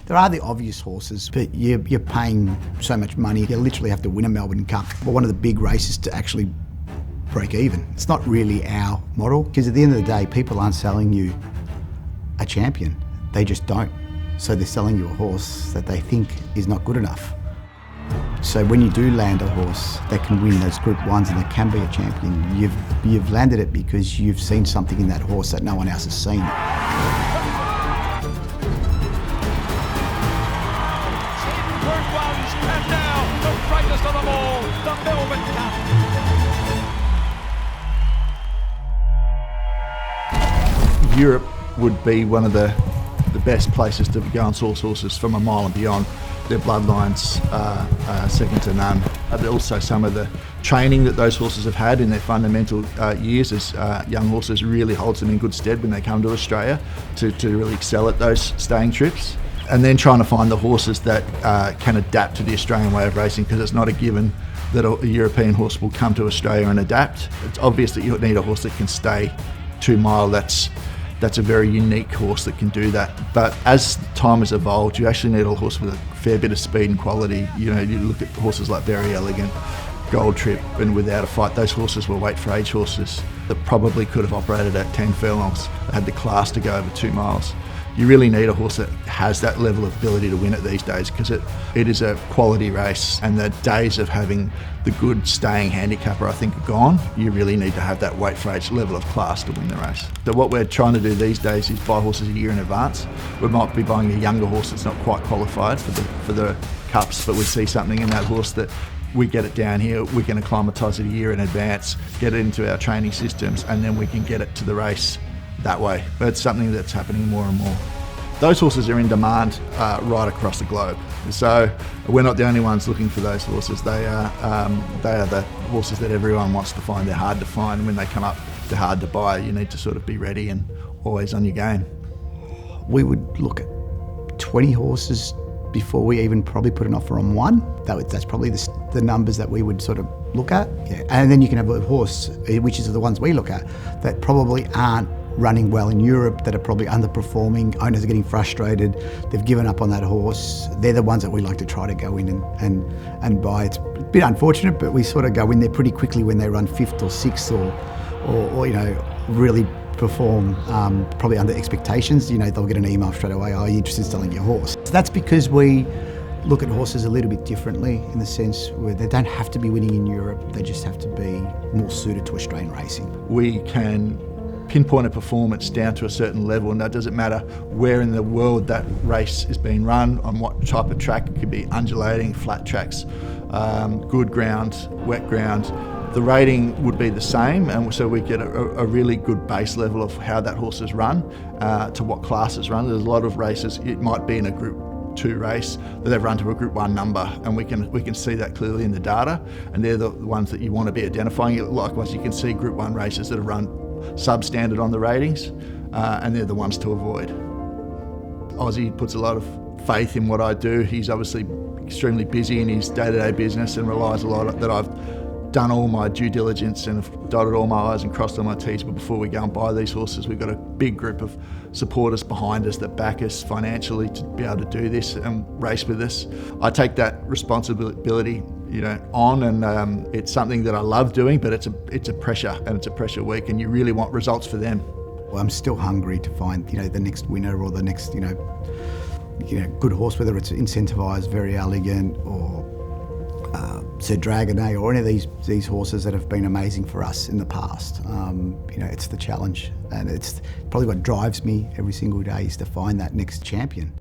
There are the obvious horses, but you're paying so much money, you literally have to win a Melbourne Cup. But one of the big races to actually break even. It's not really our model, because at the end of the day, people aren't selling you a champion. They just don't. So they're selling you a horse that they think is not good enough. So when you do land a horse that can win those Group 1s and that can be a champion, you've landed it because you've seen something in that horse that no one else has seen. Group 1s, and now the greatest of them all, the Melbourne Cup. Europe would be one of the best places to go and source horses from a mile and beyond. Their bloodlines are second to none. But also some of the training that those horses have had in their fundamental years as young horses really holds them in good stead when they come to Australia to really excel at those staying trips. And then trying to find the horses that can adapt to the Australian way of racing, because it's not a given that a European horse will come to Australia and adapt. It's obvious that you need a horse that can stay 2 mile. That's a very unique horse that can do that. But as time has evolved, you actually need a horse with a fair bit of speed and quality. You know, you look at horses like Verry Elleegant, Gold Trip, and Without a Fight, those horses were weight for age horses that probably could have operated at 10 furlongs, that had the class to go over 2 miles. You really need a horse that has that level of ability to win it these days, because it is a quality race, and the days of having the good staying handicapper, I think, are gone. You really need to have that weight for age level of class to win the race. So what we're trying to do these days is buy horses a year in advance. We might be buying a younger horse that's not quite qualified for the cups, but we see something in that horse that we get it down here, we can acclimatise it a year in advance, get it into our training systems, and then we can get it to the race that way. But it's something that's happening more and more. Those horses are in demand right across the globe. So we're not the only ones looking for those horses. They are the horses that everyone wants to find. They're hard to find, and when they come up, they're hard to buy. You need to sort of be ready and always on your game. We would look at 20 horses before we even probably put an offer on one. That's probably the numbers that we would sort of look at. Yeah. And then you can have a horse, which is the ones we look at, that probably aren't running well in Europe, that are probably underperforming. Owners are getting frustrated. They've given up on that horse. They're the ones that we like to try to go in and buy. It's a bit unfortunate, but we sort of go in there pretty quickly when they run 5th or 6th or you know, really perform probably under expectations. You know, they'll get an email straight away, "Are you interested in selling your horse?" So that's because we look at horses a little bit differently, in the sense where they don't have to be winning in Europe, they just have to be more suited to Australian racing. We can pinpoint a performance down to a certain level, and that doesn't matter where in the world that race is being run, on what type of track. It could be undulating, flat tracks, good ground, wet ground. The rating would be the same, and so we get a really good base level of how that horse is run, to what class is run. There's a lot of races, it might be in a Group 2 race that they've run to a Group 1 number, and we can see that clearly in the data, and they're the ones that you want to be identifying. Likewise, you can see Group 1 races that are run substandard on the ratings, and they're the ones to avoid. Ozzie puts a lot of faith in what I do. He's obviously extremely busy in his day-to-day business and relies a lot that I've done all my due diligence and have dotted all my I's and crossed all my T's. But before we go and buy these horses, we've got a big group of supporters behind us that back us financially to be able to do this and race with us. I take that responsibility, you know, on, and it's something that I love doing, but it's a pressure, and it's a pressure week, and you really want results for them. Well, I'm still hungry to find, you know, the next winner or the next, you know, good horse, whether it's incentivised Verry Elleegant or Sir Dragonet or any of these horses that have been amazing for us in the past. You know, it's the challenge, and it's probably what drives me every single day, is to find that next champion.